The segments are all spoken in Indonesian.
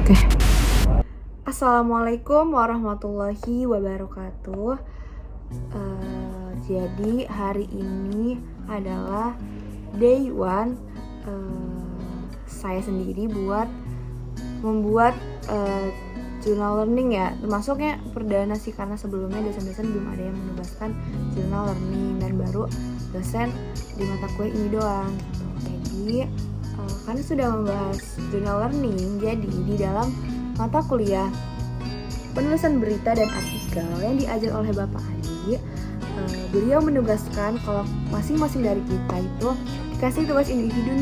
Oke. Assalamualaikum warahmatullahi wabarakatuh. Jadi hari ini adalah day one saya sendiri buat membuat journal learning ya. Termasuknya perdana sih, karena sebelumnya dosen-dosen belum ada yang menugaskan journal learning, dan baru dosen di mata kuliah ini doang gitu. Jadi karena sudah membahas journal learning, jadi di dalam mata kuliah penulisan berita dan artikel yang diajar oleh Bapak Adi, beliau menugaskan kalau masing-masing dari kita itu dikasih tugas individu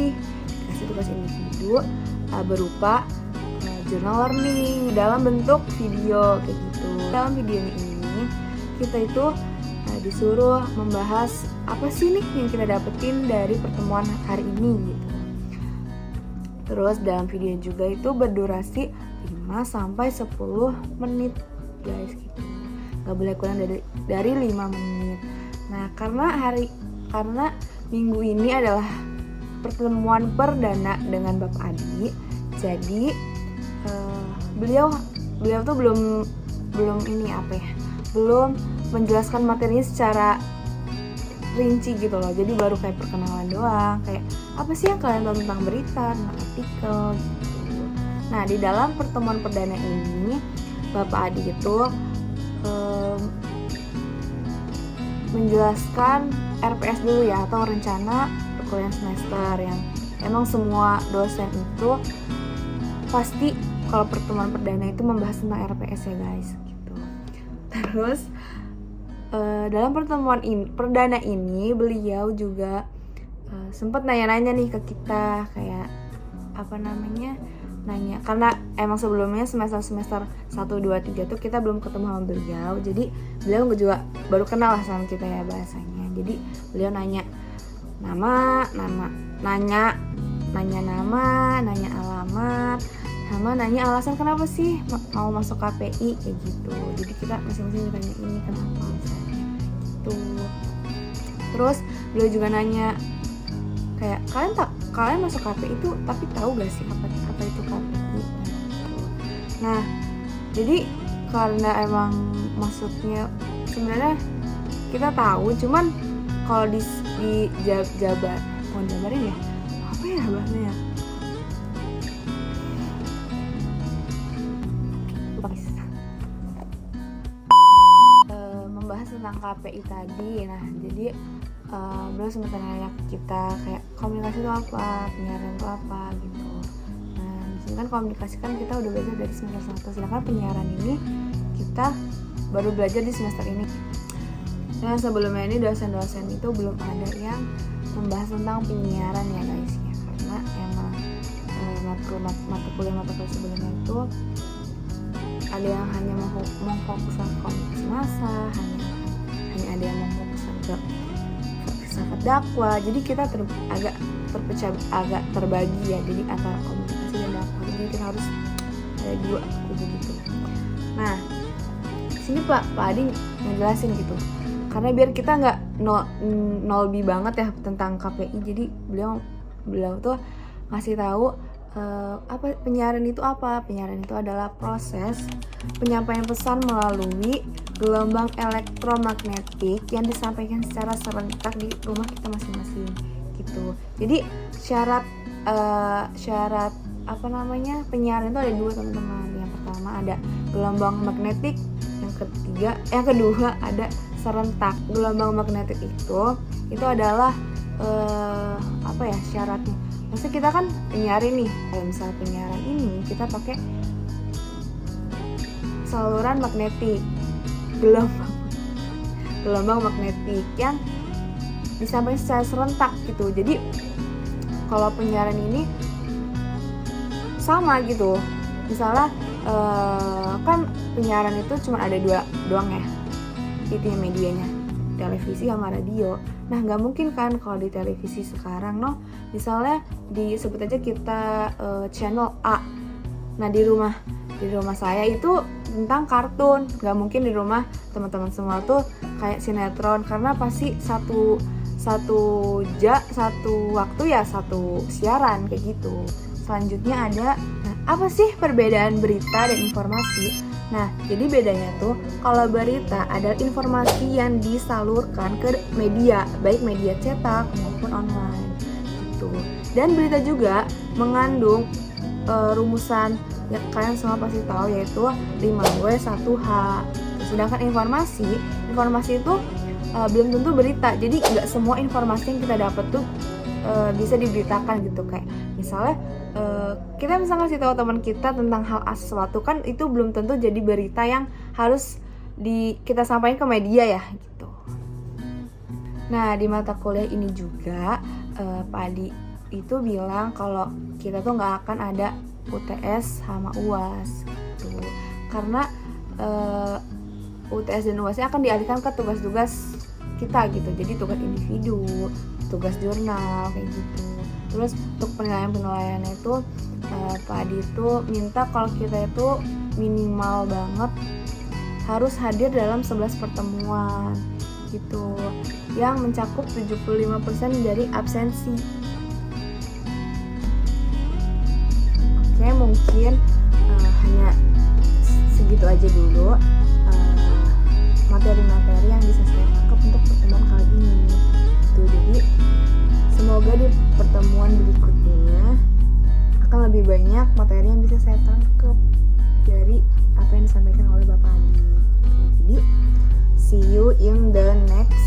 berupa journal learning dalam bentuk video kayak gitu. Dalam video ini kita itu disuruh membahas apa sih nih yang kita dapetin dari pertemuan hari ini gitu. Terus dalam video juga itu berdurasi 5-10 menit guys gitu. Gak boleh kurang dari 5 menit. Nah karena minggu ini adalah pertemuan perdana dengan Bapak Adi, jadi beliau tuh belum menjelaskan materinya secara rinci gitu loh. Jadi baru kayak perkenalan doang, kayak apa sih yang kalian tahu tentang berita, tentang artikel gitu. Nah di dalam pertemuan perdana ini Bapak Adi itu menjelaskan RPS dulu ya, atau rencana perkuliahan semester, yang emang semua dosen itu pasti kalau pertemuan perdana itu membahas tentang RPS ya guys gitu. Terus dalam pertemuan perdana ini beliau juga sempat nanya-nanya nih ke kita, kayak nanya, karena emang sebelumnya semester 1, 2, 3 tuh kita belum ketemu sama beliau, jadi beliau juga baru kenal lah sama kita ya bahasanya. Jadi beliau nanya nama, nanya alamat, sama nanya alasan kenapa sih mau masuk KPI kayak gitu. Jadi kita masing-masing ditanya ini kenapa misalnya gitu. Terus beliau juga nanya kayak kalian masuk KPI itu tapi tahu gak sih apa itu KPI gitu. Nah jadi karena emang maksudnya sebenarnya kita tahu, cuman kalau di jabarin ya apa ya bahasanya, membahas tentang KPI tadi. Nah jadi beliau sempat nanya ke kita kayak komunikasi itu apa, penyiaran itu apa gitu. Nah disini kan komunikasi kan kita udah belajar dari semester 1, sedangkan penyiaran ini kita baru belajar di semester ini. Nah sebelumnya ini dosen-dosen itu belum ada yang membahas tentang penyiaran ya guys ya, karena emang mata kuliah sebelumnya itu ada yang hanya memfokuskan komunikasi massa, hanya ada yang memfokuskan ke filsafat dakwah. Jadi kita agak terbagi ya, jadi antara komunikasi dan dakwah. Jadi kita harus ada 2 kubu gitu. Nah sini Pak Adi ngejelasin gitu, karena biar kita nggak nolbi banget ya tentang KPI. Jadi beliau tuh ngasih tahu apa penyiaran itu apa. Penyiaran itu adalah proses penyampaian pesan melalui gelombang elektromagnetik yang disampaikan secara serentak di rumah kita masing-masing gitu. Jadi syarat penyiaran itu ada 2 teman-teman. Yang pertama ada gelombang magnetik, yang kedua ada serentak. Gelombang magnetik itu adalah syaratnya. Maksudnya kita kan penyiaran nih, kayak misalnya penyiaran ini kita pakai saluran magnetik, gelombang magnetik yang disampaikan secara serentak gitu. Jadi kalau penyiaran ini sama gitu, misalnya kan penyiaran itu cuma ada 2 doang ya, itu medianya, televisi sama radio. Nah nggak mungkin kan kalau di televisi sekarang misalnya disebut aja kita channel A. Nah di rumah saya itu tentang kartun, nggak mungkin di rumah teman-teman semua tuh kayak sinetron, karena pasti satu waktu ya satu siaran kayak gitu. Selanjutnya ada Apa sih perbedaan berita dan informasi? Nah, jadi bedanya tuh kalau berita adalah informasi yang disalurkan ke media, baik media cetak maupun online gitu. Dan berita juga mengandung rumusan yang kalian semua pasti tahu, yaitu 5W 1H. Sedangkan informasi itu belum tentu berita. Jadi nggak semua informasi yang kita dapat tuh bisa diberitakan gitu. Kayak misalnya kita misalnya ngasih tahu teman kita tentang hal sesuatu, kan itu belum tentu jadi berita yang harus kita sampaikan ke media ya gitu. Nah, di mata kuliah ini juga Pak Adi itu bilang kalau kita tuh nggak akan ada UTS sama UAS gitu. Karena UTS dan UAS akan dialihkan ke tugas-tugas kita gitu. Jadi tugas individu, tugas jurnal kayak gitu. Terus untuk penilaian-penilaiannya itu Pak Adi itu minta kalau kita itu minimal banget harus hadir dalam 11 pertemuan gitu, yang mencakup 75% dari absensi. Oke, mungkin hanya segitu aja dulu materi-materi yang bisa saya tangkap untuk pertemuan kali ini. Jadi semoga di pertemuan berikutnya akan lebih banyak materi yang bisa saya tangkap dari apa yang disampaikan oleh Bapak Adi. Jadi see you in the next